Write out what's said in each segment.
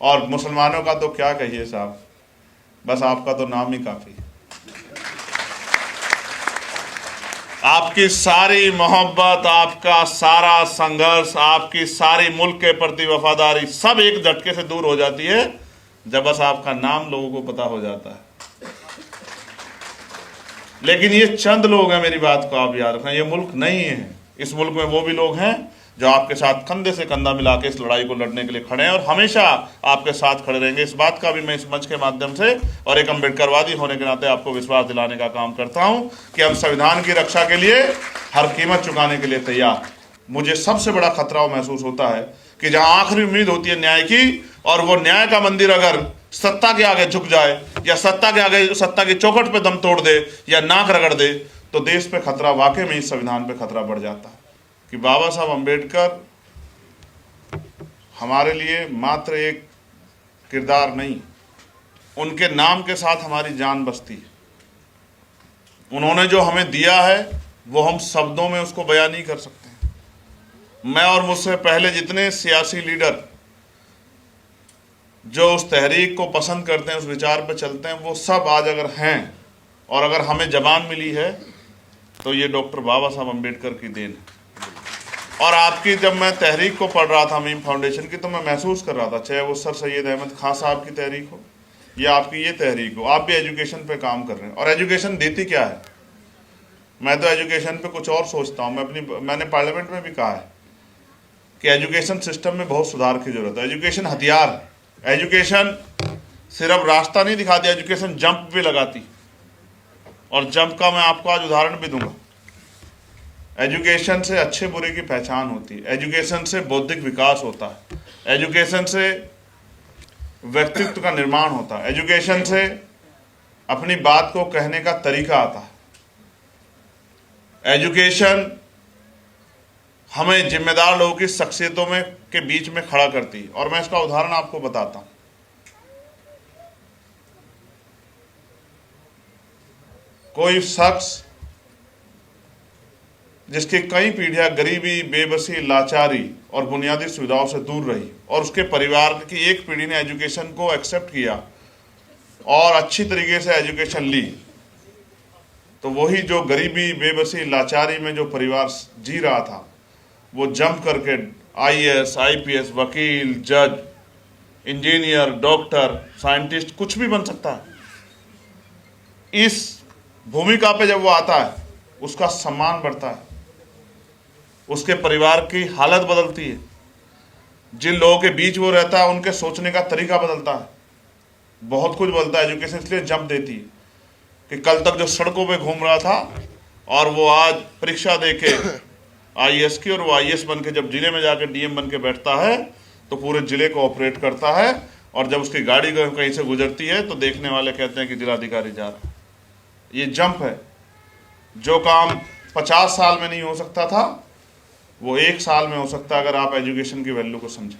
और मुसलमानों का तो क्या कहिए साहब, बस आपका तो नाम ही काफ़ी। आपकी सारी मोहब्बत, आपका सारा संघर्ष, आपकी सारी मुल्क के प्रति वफादारी सब एक झटके से दूर हो जाती है जब बस आपका नाम लोगों को पता हो जाता है। लेकिन ये चंद लोग हैं, मेरी बात को आप याद रखें, ये मुल्क नहीं है। इस मुल्क में वो भी लोग हैं जो आपके साथ कंधे से कंधा मिला के इस लड़ाई को लड़ने के लिए खड़े हैं और हमेशा आपके साथ खड़े रहेंगे। इस बात का भी मैं इस मंच के माध्यम से और एक अम्बेडकरवादी होने के नाते आपको विश्वास दिलाने का काम करता हूं कि हम संविधान की रक्षा के लिए हर कीमत चुकाने के लिए तैयार। मुझे सबसे बड़ा खतरा महसूस होता है कि जहां आखिरी उम्मीद होती है न्याय की, और वो न्याय का मंदिर अगर सत्ता के आगे झुक जाए या सत्ता के आगे सत्ता की चौखट पे दम तोड़ दे या नाक रगड़ दे, तो देश पे खतरा, वाकई में इस संविधान पे खतरा बढ़ जाता है। कि बाबा साहब अम्बेडकर हमारे लिए मात्र एक किरदार नहीं, उनके नाम के साथ हमारी जान बसती है। उन्होंने जो हमें दिया है वो हम शब्दों में उसको बयान नहीं कर सकते। मैं और मुझसे पहले जितने सियासी लीडर जो उस तहरीक को पसंद करते हैं, उस विचार पर चलते हैं, वो सब आज अगर हैं और अगर हमें जबान मिली है तो ये डॉक्टर बाबा साहब अम्बेडकर की देन है। और आपकी, जब मैं तहरीक को पढ़ रहा था मीम फाउंडेशन की, तो मैं महसूस कर रहा था, चाहे वो सर सैयद अहमद खान साहब की तहरीक हो या आपकी ये तहरीक हो, आप भी एजुकेशन पे काम कर रहे हैं। और एजुकेशन देती क्या है? मैं तो एजुकेशन पे कुछ और सोचता हूँ। मैंने पार्लियामेंट में भी कहा है कि एजुकेशन सिस्टम में बहुत सुधार की जरूरत है। एजुकेशन हथियार है। एजुकेशन सिर्फ रास्ता नहीं दिखाती, एजुकेशन जंप भी लगाती, और जंप का मैं आपको आज उदाहरण भी दूंगा। एजुकेशन से अच्छे बुरे की पहचान होती है, एजुकेशन से बौद्धिक विकास होता है, एजुकेशन से व्यक्तित्व का निर्माण होता है, एजुकेशन से अपनी बात को कहने का तरीका आता है। एजुकेशन हमें जिम्मेदार लोगों की शख्सियतों में के बीच में खड़ा करती है। और मैं इसका उदाहरण आपको बताता हूं। कोई शख्स जिसकी कई पीढ़ियां गरीबी, बेबसी, लाचारी और बुनियादी सुविधाओं से दूर रही, और उसके परिवार की एक पीढ़ी ने एजुकेशन को एक्सेप्ट किया और अच्छी तरीके से एजुकेशन ली, तो वही जो गरीबी, बेबसी, लाचारी में जो परिवार जी रहा था, वो जंप करके IAS, IPS, वकील, जज, इंजीनियर, डॉक्टर, साइंटिस्ट, कुछ भी बन सकता है। इस भूमिका पे जब वो आता है, उसका सम्मान बढ़ता है, उसके परिवार की हालत बदलती है, जिन लोगों के बीच वो रहता है उनके सोचने का तरीका बदलता है, बहुत कुछ बदलता है। एजुकेशन इसलिए जंप देती है कि कल तक जो सड़कों पे घूम रहा था और वो आज परीक्षा देके IAS की, और वो IAS बन के जब जिले में जाके DM बन के बैठता है तो पूरे जिले को ऑपरेट करता है, और जब उसकी गाड़ी कहीं से गुजरती है तो देखने वाले कहते हैं कि जिलाधिकारी जा रहा है। ये जंप है। जो काम 50 साल में नहीं हो सकता था वो 1 साल में हो सकता है अगर आप एजुकेशन की वैल्यू को समझें।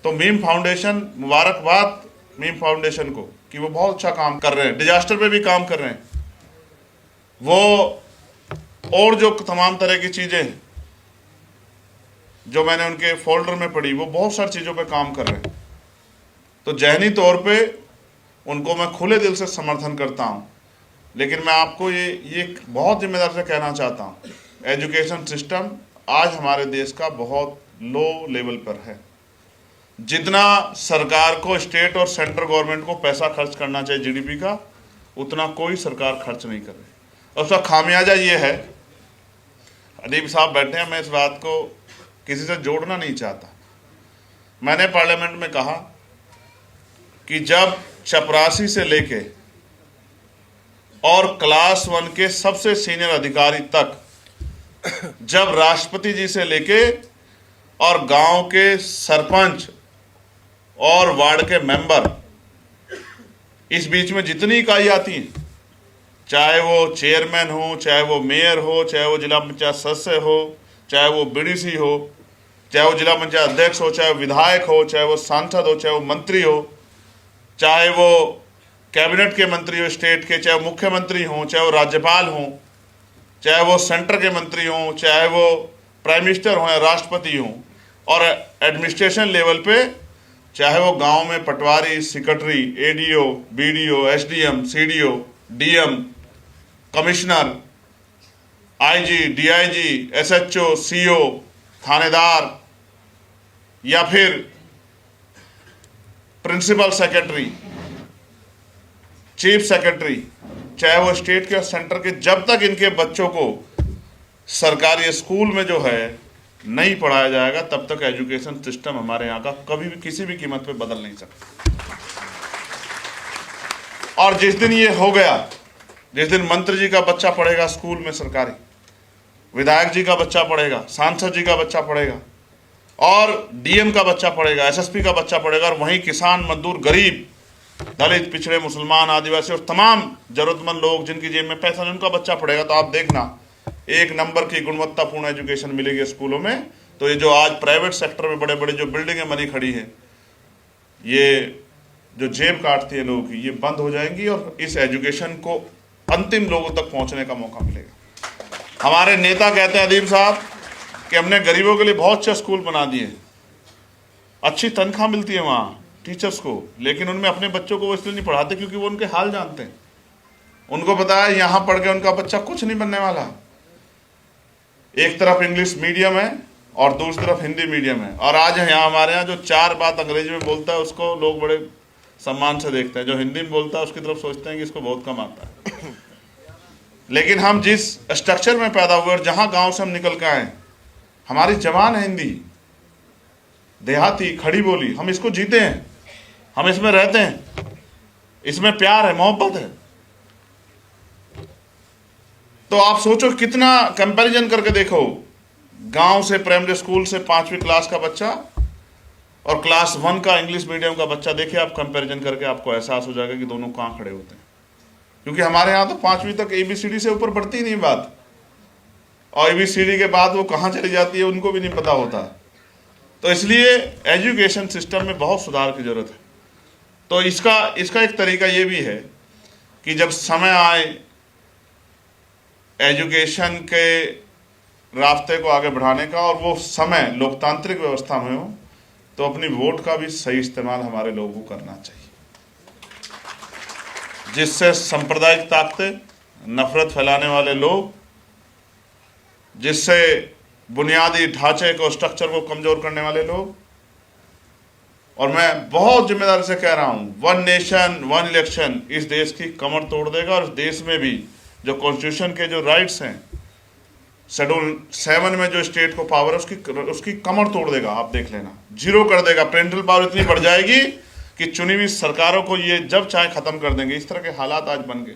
तो मीम फाउंडेशन, मुबारकबाद मीम फाउंडेशन को कि वो बहुत अच्छा काम कर रहे हैं, डिजास्टर पे भी काम कर रहे हैं वो, और जो तमाम तरह की चीजें जो मैंने उनके फोल्डर में पढ़ी, वो बहुत सारी चीजों पे काम कर रहे हैं। तो ज़हनी तौर पे उनको मैं खुले दिल से समर्थन करता हूं। लेकिन मैं आपको ये बहुत जिम्मेदारी से कहना चाहता हूं, एजुकेशन सिस्टम आज हमारे देश का बहुत लो लेवल पर है। जितना सरकार को, स्टेट और सेंट्रल गवर्नमेंट को पैसा खर्च करना चाहिए GDP का, उतना कोई सरकार खर्च नहीं कर रही। और उसका खामियाजा ये है, अदीब साहब बैठे हैं, मैं इस बात को किसी से जोड़ना नहीं चाहता। मैंने पार्लियामेंट में कहा कि जब चपरासी से लेके और क्लास 1 के सबसे सीनियर अधिकारी तक, जब राष्ट्रपति जी से लेके और गांव के सरपंच और वार्ड के मेंबर, इस बीच में जितनी इकाई आती हैं, चाहे वो चेयरमैन हो, चाहे वो मेयर हो, चाहे वो जिला पंचायत सदस्य हो, चाहे वो BDC हो, चाहे वो जिला पंचायत अध्यक्ष हो, चाहे वो विधायक हो, चाहे वो सांसद हो, चाहे वो मंत्री हो, चाहे वो कैबिनेट के मंत्री हो स्टेट के, चाहे वो मुख्यमंत्री हो, चाहे वो राज्यपाल हो, चाहे वो सेंटर के मंत्री हो, चाहे वो प्राइम मिनिस्टर हो या राष्ट्रपति हो, और एडमिनिस्ट्रेशन लेवल पे चाहे वो गांव में patwari, secretary, ADO, BDO, SDM, CDO, DM, commissioner, IG, DIG, SHO, CO, थानेदार या फिर प्रिंसिपल सेक्रेटरी, चीफ सेक्रेटरी, चाहे वो स्टेट के सेंटर के, जब तक इनके बच्चों को सरकारी स्कूल में जो है नहीं पढ़ाया जाएगा तब तक एजुकेशन सिस्टम हमारे यहाँ का कभी भी किसी भी कीमत पे बदल नहीं सकता। और जिस दिन ये हो गया, जिस दिन मंत्री जी का बच्चा पढ़ेगा स्कूल में सरकारी, विधायक जी का बच्चा पढ़ेगा, सांसद जी का बच्चा पढ़ेगा और डीएम का बच्चा पढ़ेगा, एसएसपी का बच्चा पढ़ेगा, और वहीं किसान, मजदूर, गरीब, दलित, पिछड़े, मुसलमान, आदिवासी और तमाम जरूरतमंद लोग जिनकी जेब में पैसा नहीं, उनका बच्चा पढ़ेगा, तो आप देखना एक नंबर की गुणवत्तापूर्ण एजुकेशन मिलेगी स्कूलों में। तो ये जो आज प्राइवेट सेक्टर में बड़े बड़े जो बिल्डिंगें बनी खड़ी है, ये जो जेब काटती है लोगों की, ये बंद हो जाएंगी और इस एजुकेशन को अंतिम लोगों तक पहुंचने का मौका मिलेगा। हमारे नेता कहते हैं अदीब साहब कि हमने गरीबों के लिए बहुत अच्छे स्कूल बना दिए, अच्छी तनख्वाह मिलती है वहाँ टीचर्स को, लेकिन उनमें अपने बच्चों को वो इसलिए नहीं पढ़ाते क्योंकि वो उनके हाल जानते हैं। उनको पता है यहाँ पढ़ के उनका बच्चा कुछ नहीं बनने वाला। एक तरफ इंग्लिश मीडियम है और दूसरी तरफ हिंदी मीडियम है, और आज यहाँ हमारे यहाँ जो 4 बात अंग्रेजी में बोलता है उसको लोग बड़े सम्मान से देखते हैं, जो हिंदी में बोलता है उसकी तरफ सोचते हैं कि इसको बहुत कम आता है। लेकिन हम जिस स्ट्रक्चर में पैदा हुए और जहाँ गांव से हम निकल के आए, हमारी जबान है हिंदी, देहाती, खड़ी बोली, हम इसको जीते हैं, हम इसमें रहते हैं, इसमें प्यार है, मोहब्बत है। तो आप सोचो कितना कंपैरिजन करके देखो, गांव से प्राइमरी स्कूल से 5वीं क्लास का बच्चा और क्लास 1 का इंग्लिश मीडियम का बच्चा, देखिए आप कंपैरिजन करके आपको एहसास हो जाएगा कि दोनों कहाँ खड़े होते हैं। क्योंकि हमारे यहाँ तो 5वीं तक ABCD से ऊपर बढ़ती ही नहीं बात, और ABCD के बाद वो कहाँ चली जाती है उनको भी नहीं पता होता। तो इसलिए एजुकेशन सिस्टम में बहुत सुधार की जरूरत है। तो इसका एक तरीका ये भी है कि जब समय आए एजुकेशन के रास्ते को आगे बढ़ाने का, और वो समय लोकतांत्रिक व्यवस्था में हो, तो अपनी वोट का भी सही इस्तेमाल हमारे लोगों को करना चाहिए, जिससे सांप्रदायिक ताकतें, नफरत फैलाने वाले लोग, जिससे बुनियादी ढांचे को, स्ट्रक्चर को कमजोर करने वाले लोग, और मैं बहुत जिम्मेदारी से कह रहा हूं, 1 नेशन 1 इलेक्शन इस देश की कमर तोड़ देगा, और इस देश में भी जो कॉन्स्टिट्यूशन के जो राइट्स हैं, शेड्यूल 7 में जो स्टेट को पावर है उसकी कमर तोड़ देगा। आप देख लेना, जीरो कर देगा। पेरेंटल पावर इतनी बढ़ जाएगी कि चुनी हुई सरकारों को ये जब चाहे खत्म कर देंगे। इस तरह के हालात आज बन गए।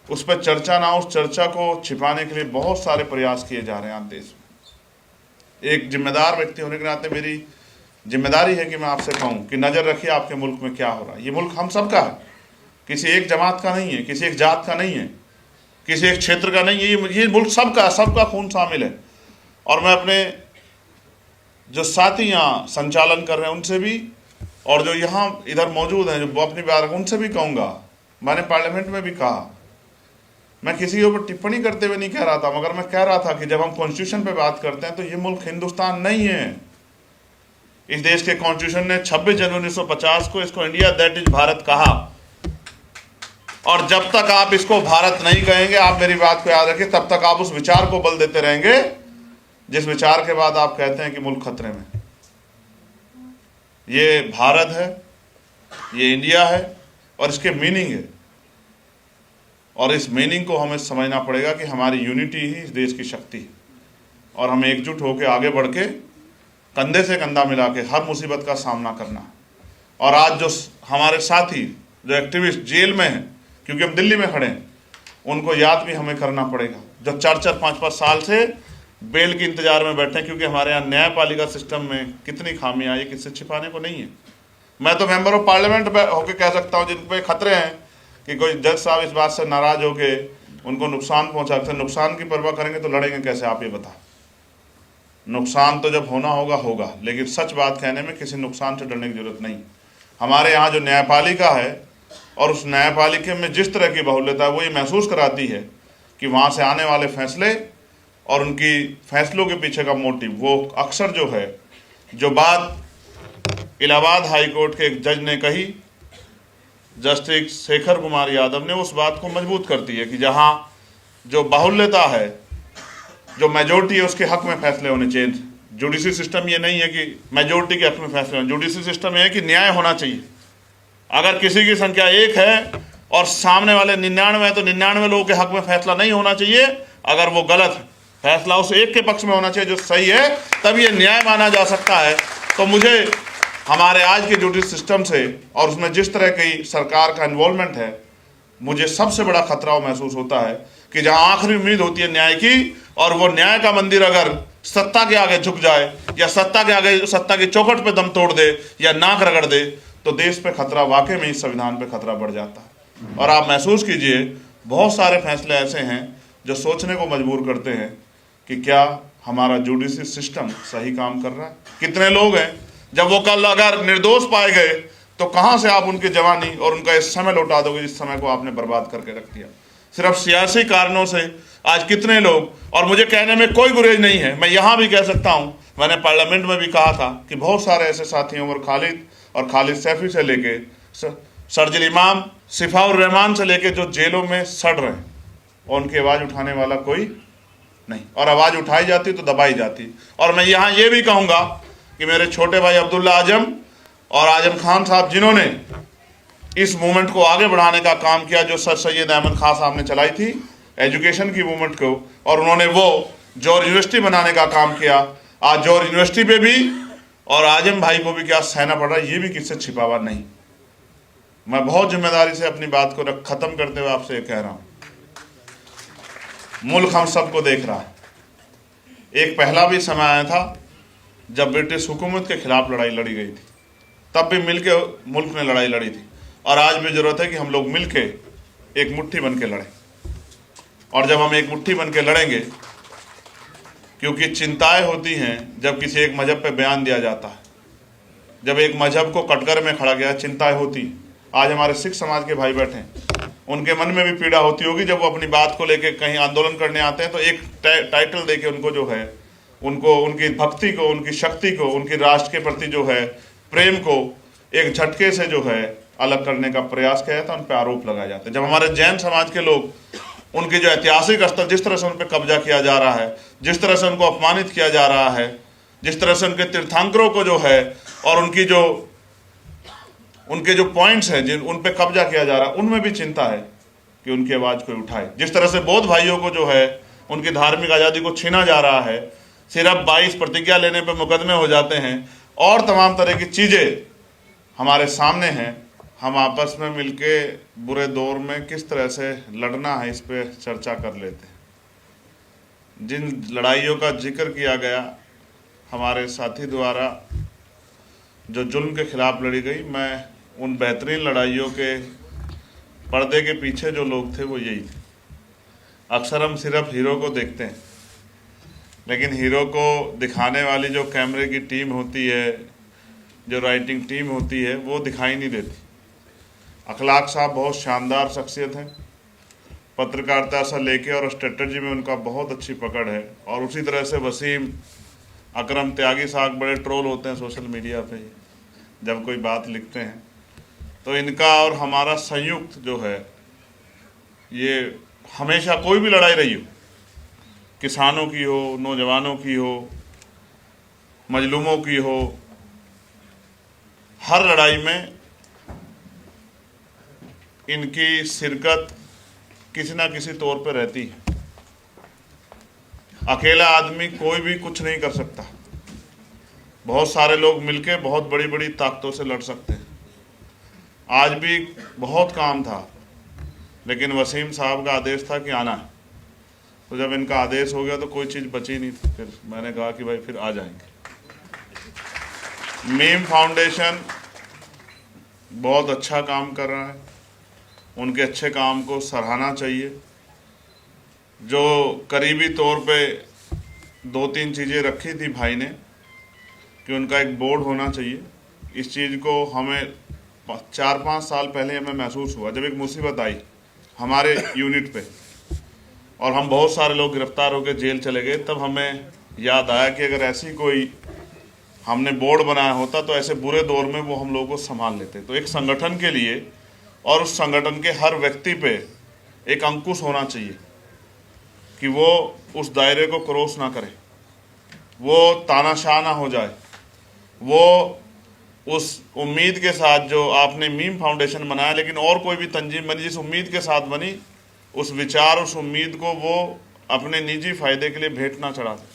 उस पर चर्चा ना, उस चर्चा को छिपाने के लिए बहुत सारे प्रयास किए जा रहे हैं आज देश में। एक जिम्मेदार व्यक्ति होने के नाते मेरी जिम्मेदारी है कि मैं आपसे कहूं कि नजर रखिए आपके मुल्क में क्या हो रहा है। ये मुल्क हम सबका है, किसी एक जमात का नहीं है, किसी एक जात का नहीं है, किसी एक क्षेत्र का नहीं है। ये मुल्क सबका, सबका खून शामिल है। और मैं अपने जो साथी यहाँ संचालन कर रहे हैं उनसे भी, और जो यहाँ इधर मौजूद हैं जो अपनी बात, उनसे भी कहूँगा, मैंने पार्लियामेंट में भी कहा, मैं किसी के ऊपर टिप्पणी करते हुए नहीं कह रहा था, मगर मैं कह रहा था कि जब हम कॉन्स्टिट्यूशन पे बात करते हैं तो ये मुल्क हिंदुस्तान नहीं है। इस देश के कॉन्स्टिट्यूशन ने 26 जनवरी 1950 को इसको इंडिया दैट इज भारत कहा, और जब तक आप इसको भारत नहीं कहेंगे, आप मेरी बात को याद रखें, तब तक आप उस विचार को बल देते रहेंगे जिस विचार के बाद आप कहते हैं कि मुल्क खतरे में। ये भारत है, ये इंडिया है, और इसके मीनिंग है, और इस मीनिंग को हमें समझना पड़ेगा कि हमारी यूनिटी ही इस देश की शक्ति है, और हमें एकजुट होकर आगे बढ़ के कंधे से कंधा मिला के हर मुसीबत का सामना करना। और आज जो हमारे साथी जो एक्टिविस्ट जेल में हैं, क्योंकि हम दिल्ली में खड़े हैं, उनको याद भी हमें करना पड़ेगा, जो 4-4, 5-5 साल से बेल के इंतजार में बैठे हैं, क्योंकि हमारे यहाँ न्यायपालिका सिस्टम में कितनी खामियां, ये किससे छिपाने को नहीं है। मैं तो मेंबर ऑफ पार्लियामेंट होकर कह सकता हूँ, जिन पे खतरे हैं कि कोई जज साहब इस बात से नाराज होके उनको नुकसान पहुंचा सकते हैं। नुकसान की परवाह करेंगे तो लड़ेंगे कैसे, आप ये बता। नुकसान तो जब होना होगा होगा, लेकिन सच बात कहने में किसी नुकसान से डरने की जरूरत नहीं। हमारे यहाँ जो न्यायपालिका है, और उस न्यायपालिका में जिस तरह की बहुल्यता है, वो ये महसूस कराती है कि वहाँ से आने वाले फैसले और उनकी फैसलों के पीछे का मोटिव, वो अक्सर जो है, जो बात इलाहाबाद हाई कोर्ट के एक जज ने कही, जस्टिस शेखर कुमार यादव ने, उस बात को मजबूत करती है कि जहां जो बाहुल्यता है, जो मेजोरिटी है, उसके हक में फैसले होने चाहिए। जुडिशरी सिस्टम ये नहीं है कि मेजोरिटी के हक में फैसले होने, जुडिशरी सिस्टम ये है कि न्याय होना चाहिए। अगर किसी की संख्या 1 है और सामने वाले 99 है तो 99 लोगों के हक में फैसला नहीं होना चाहिए। अगर वो गलत है, फैसला उस एक के पक्ष में होना चाहिए जो सही है, तब ये न्याय माना जा सकता है। तो मुझे हमारे आज के जुडिशरी सिस्टम से और उसमें जिस तरह की सरकार का इन्वॉल्वमेंट है, मुझे सबसे बड़ा खतरा महसूस होता है कि जहां आखिरी उम्मीद होती है न्याय की, और वो न्याय का मंदिर अगर सत्ता के आगे झुक जाए या सत्ता के आगे, सत्ता की चौखट पे दम तोड़ दे या नाक रगड़ दे, तो देश पे खतरा, वाकई में इस संविधान पे खतरा बढ़ जाता है। और आप महसूस कीजिए, बहुत सारे फैसले ऐसे हैं जो सोचने को मजबूर करते हैं कि क्या हमारा जुडिशरी सिस्टम सही काम कर रहा है। कितने लोग हैं, जब वो कल अगर निर्दोष पाए गए तो कहां से आप उनकी जवानी और उनका इस समय लौटा दोगे जिस समय को आपने बर्बाद करके रख दिया। सिर्फ सियासी कारणों से आज कितने लोग, और मुझे कहने में कोई गुरेज नहीं है, मैं यहां भी कह सकता हूं, मैंने पार्लियामेंट में भी कहा था कि बहुत सारे ऐसे साथी उमर खालिद और खालिद सैफी से लेके शर्जिल इमाम, सिफाउर रहमान से लेके जो जेलों में सड़ रहे हैं, और उनकी आवाज़ उठाने वाला कोई नहीं, और आवाज़ उठाई जाती तो दबाई जाती। और मैं यहाँ ये भी कहूँगा कि मेरे छोटे भाई अब्दुल्ला आजम और आजम खान साहब, जिन्होंने इस मूवमेंट को आगे बढ़ाने का काम किया, जो सर सैयद अहमद खान साहब ने चलाई थी एजुकेशन की मूवमेंट को, और उन्होंने वो जौहर यूनिवर्सिटी बनाने का काम किया। आज जौहर यूनिवर्सिटी पे भी और आजम भाई को भी क्या सहना पड़ रहा है, ये भी किससे छिपा हुआ नहीं। मैं बहुत जिम्मेदारी से अपनी बात को खत्म करते हुए आपसे कह रहा हूं, मुल्क हम सबको देख रहा है। एक पहला भी समय आया था जब ब्रिटिश हुकूमत के खिलाफ लड़ाई लड़ी गई थी, तब भी मिलके मुल्क ने लड़ाई लड़ी थी, और आज भी जरूरत है कि हम लोग मिलके एक मुट्ठी बन के लड़ें। और जब हम एक मुट्ठी बन के लड़ेंगे, क्योंकि चिंताएं होती हैं जब किसी एक मजहब पे बयान दिया जाता है, जब एक मजहब को कटघरे में खड़ा गया, चिंताएं होती। आज हमारे सिख समाज के भाई बैठे हैं, उनके मन में भी पीड़ा होती होगी जब वो अपनी बात को लेके कहीं आंदोलन करने आते हैं तो एक टाइटल देके उनको जो है, उनको उनकी भक्ति को, उनकी शक्ति को, उनकी राष्ट्र के प्रति जो है प्रेम को एक झटके से जो है अलग करने का प्रयास किया जाता है, उन पर आरोप लगाए जाते हैं। जब हमारे जैन समाज के लोग, उनके जो ऐतिहासिक स्थल, जिस तरह से उन पर कब्जा किया जा रहा है, जिस तरह से उनको अपमानित किया जा रहा है, जिस तरह से उनके तीर्थंकरों को जो है और उनके जो पॉइंट्स हैं जिन उन पे कब्जा किया जा रहा है, उनमें भी चिंता है कि उनकी आवाज़ कोई उठाए। जिस तरह से बौद्ध भाइयों को जो है उनकी धार्मिक आज़ादी को छीना जा रहा है, सिर्फ 22 प्रतिज्ञा लेने पे मुकदमे हो जाते हैं, और तमाम तरह की चीज़ें हमारे सामने हैं। हम आपस में मिलके बुरे दौर में किस तरह से लड़ना है, इस पर चर्चा कर लेते हैं। जिन लड़ाइयों का जिक्र किया गया हमारे साथी द्वारा, जो जुल्म के खिलाफ लड़ी गई, मैं उन बेहतरीन लड़ाइयों के पर्दे के पीछे जो लोग थे वो यही थे। अक्सर हम सिर्फ हीरो को देखते हैं, लेकिन हीरो को दिखाने वाली जो कैमरे की टीम होती है, जो राइटिंग टीम होती है, वो दिखाई नहीं देती। अखलाक साहब बहुत शानदार शख्सियत हैं, पत्रकारिता से लेके और स्ट्रेटजी में उनका बहुत अच्छी पकड़ है। और उसी तरह से वसीम अकरम त्यागी साहब बड़े ट्रोल होते हैं सोशल मीडिया पे, जब कोई बात लिखते हैं तो इनका और हमारा संयुक्त जो है, ये हमेशा कोई भी लड़ाई रही हो, किसानों की हो, नौजवानों की हो, मजलूमों की हो, हर लड़ाई में इनकी शिरकत किसी ना किसी तौर पर रहती है। अकेला आदमी कोई भी कुछ नहीं कर सकता, बहुत सारे लोग मिलके बहुत बड़ी बड़ी ताकतों से लड़ सकते हैं। आज भी बहुत काम था, लेकिन वसीम साहब का आदेश था कि आना है, तो जब इनका आदेश हो गया तो कोई चीज़ बची नहीं थी। फिर मैंने कहा कि भाई फिर आ जाएंगे। मीम फाउंडेशन बहुत अच्छा काम कर रहा है, उनके अच्छे काम को सराहना चाहिए। जो करीबी तौर पे 2-3 चीज़ें रखी थी भाई ने कि उनका एक बोर्ड होना चाहिए, इस चीज़ को हमें 4-5 साल पहले हमें महसूस हुआ जब एक मुसीबत आई हमारे यूनिट पे और हम बहुत सारे लोग गिरफ्तार होकर जेल चले गए। तब हमें याद आया कि अगर ऐसी कोई हमने बोर्ड बनाया होता तो ऐसे बुरे दौर में वो हम लोगों को संभाल लेते। तो एक संगठन के लिए और उस संगठन के हर व्यक्ति पे एक अंकुश होना चाहिए कि वो उस दायरे को क्रॉस ना करे, वो तानाशाह ना हो जाए, वो उस उम्मीद के साथ जो आपने मीम फाउंडेशन बनाया, लेकिन और कोई भी तंजीम बनी जिस उम्मीद के साथ बनी, उस विचार उस उम्मीद को वो अपने निजी फायदे के लिए भेंट ना चढ़ा दे।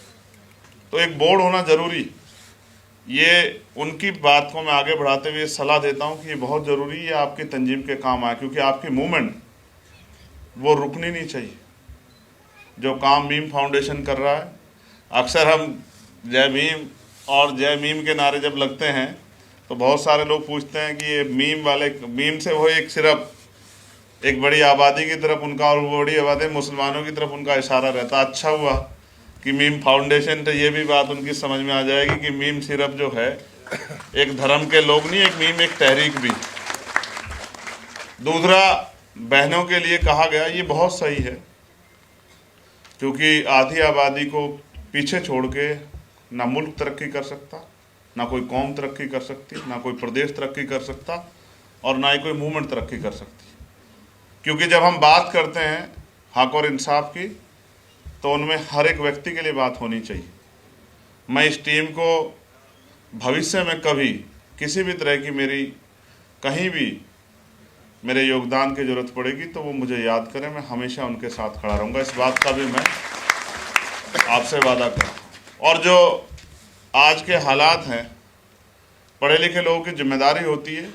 तो एक बोर्ड होना ज़रूरी, ये उनकी बात को मैं आगे बढ़ाते हुए सलाह देता हूँ कि ये बहुत ज़रूरी है, आपकी तंजीम के काम आए, क्योंकि आपकी मूवमेंट वो रुकनी नहीं चाहिए। जो काम मीम फाउंडेशन कर रहा है, अक्सर हम जय भीम और जय मीम के नारे जब लगते हैं तो बहुत सारे लोग पूछते हैं कि ये मीम वाले, मीम से वो एक सिर्फ एक बड़ी आबादी की तरफ उनका, और वो बड़ी आबादी मुसलमानों की तरफ उनका इशारा रहता। अच्छा हुआ कि मीम फाउंडेशन, तो ये भी बात उनकी समझ में आ जाएगी कि मीम सिर्फ जो है एक धर्म के लोग नहीं, एक मीम एक तहरीक भी। दूसरा, बहनों के लिए कहा गया, ये बहुत सही है, क्योंकि आधी आबादी को पीछे छोड़ के ना मुल्क तरक्की कर सकता, ना कोई कौम तरक्की कर सकती, ना कोई प्रदेश तरक्की कर सकता, और ना ही कोई मूवमेंट तरक्की कर सकती। क्योंकि जब हम बात करते हैं हक और इंसाफ की, तो उनमें हर एक व्यक्ति के लिए बात होनी चाहिए। मैं इस टीम को भविष्य में कभी किसी भी तरह की मेरी कहीं भी मेरे योगदान की ज़रूरत पड़ेगी तो वो मुझे याद करें, मैं हमेशा उनके साथ खड़ा रहूँगा। इस बात का भी मैं आपसे वादा करता। और जो आज के हालात हैं, पढ़े लिखे लोगों की जिम्मेदारी होती है